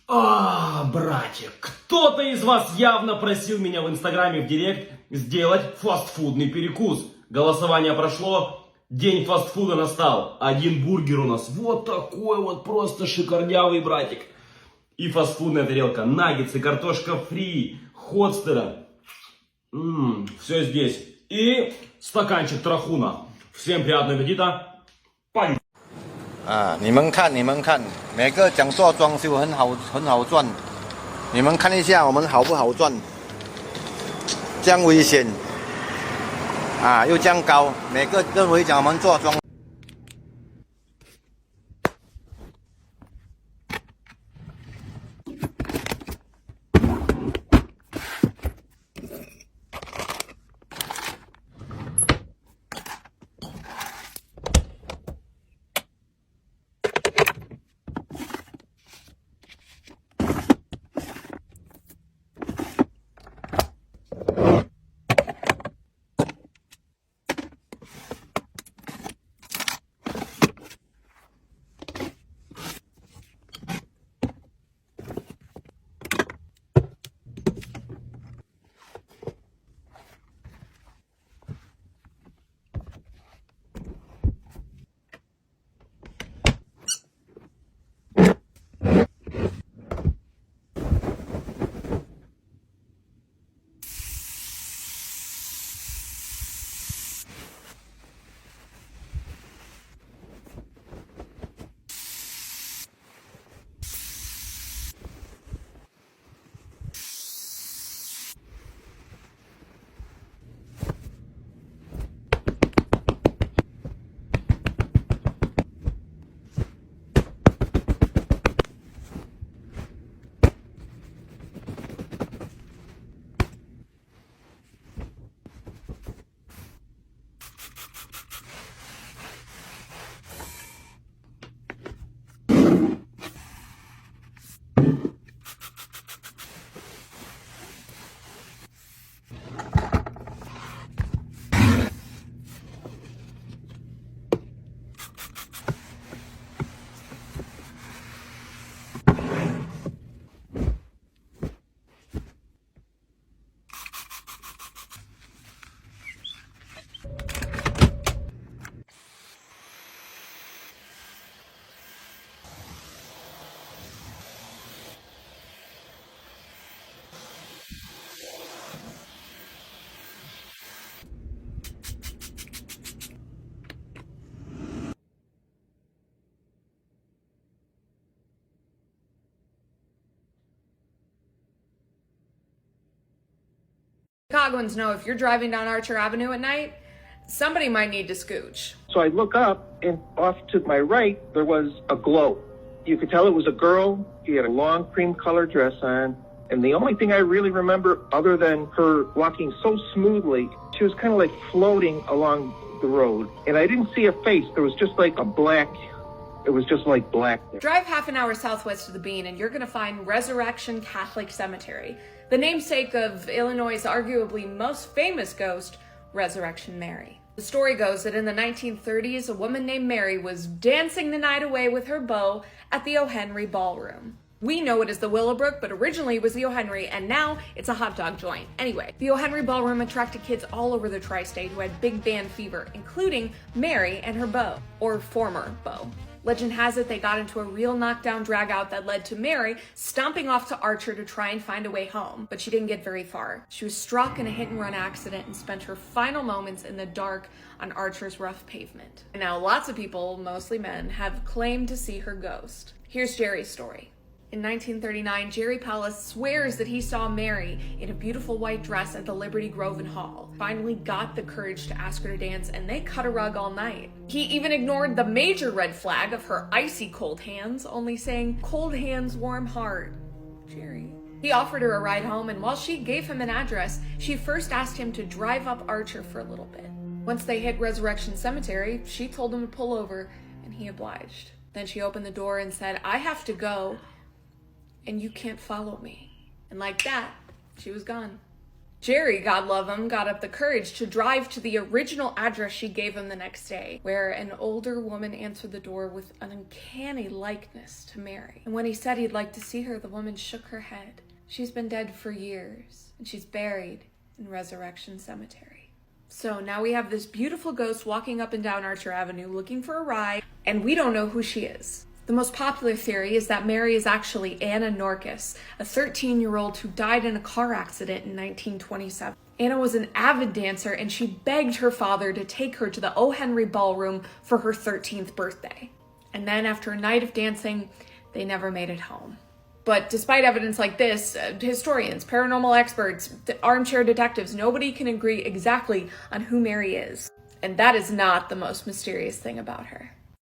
Братик, кто-то из вас явно просил меня в Инстаграме в Директ сделать фастфудный перекус. Голосование прошло, день фастфуда настал. Один бургер у нас вот такой вот просто шикарнявый, братик. И фастфудная тарелка, наггетсы, картошка фри, хотстера. Все здесь. И стаканчик трахуна. Всем приятного аппетита. Пали. 你们看，每个讲做装修很好赚，你们看一下我们好不好赚？这样危险，又这样高，每个认为讲我们做装。Chicagoans know if you're driving down Archer Avenue at night, somebody might need to scooch. So I look up, and off to my right, there was a glow. You could tell it was a girl. She had a long cream colored dress on. And the only thing I really remember, other than her walking so smoothly, she was kind of like floating along the road. And I didn't see a face. There was just like it was just like black there. Drive half an hour southwest of the Bean and you're going to find Resurrection Catholic Cemetery, the namesake of Illinois' arguably most famous ghost, Resurrection Mary. The story goes that in the 1930s, a woman named Mary was dancing the night away with her beau at the O. Henry Ballroom. We know it as the Willowbrook, but originally it was the O. Henry, and now it's a hot dog joint. Anyway, the O. Henry Ballroom attracted kids all over the tri-state who had big band fever, including Mary and her beau, or former beau. Legend has it they got into a real knockdown drag-out that led to Mary stomping off to Archer to try and find a way home, but she didn't get very far. She was struck in a hit-and-run accident and spent her final moments in the dark on Archer's rough pavement. And now lots of people, mostly men, have claimed to see her ghost. Here's Jerry's story. In 1939, Jerry Pallas swears that he saw Mary in a beautiful white dress at the Liberty Grove and Hall. Finally got the courage to ask her to dance, and they cut a rug all night. He even ignored the major red flag of her icy cold hands, only saying, "Cold hands, warm heart." Jerry. He offered her a ride home, and while she gave him an address, she first asked him to drive up Archer for a little bit. Once they hit Resurrection Cemetery, she told him to pull over, and he obliged. Then she opened the door and said, "I have to go, and you can't follow me." And like that, she was gone. Jerry, God love him, got up the courage to drive to the original address she gave him the next day, where an older woman answered the door with an uncanny likeness to Mary. And when he said he'd like to see her, the woman shook her head. She's been dead for years, and she's buried in Resurrection Cemetery. So now we have this beautiful ghost walking up and down Archer Avenue looking for a ride, and we don't know who she is. The most popular theory is that Mary is actually Anna Norkus, a 13-year-old who died in a car accident in 1927. Anna was an avid dancer, and she begged her father to take her to the O. Henry Ballroom for her 13th birthday. And then after a night of dancing, they never made it home. But despite evidence like this, historians, paranormal experts, armchair detectives, nobody can agree exactly on who Mary is. And that is not the most mysterious thing about her.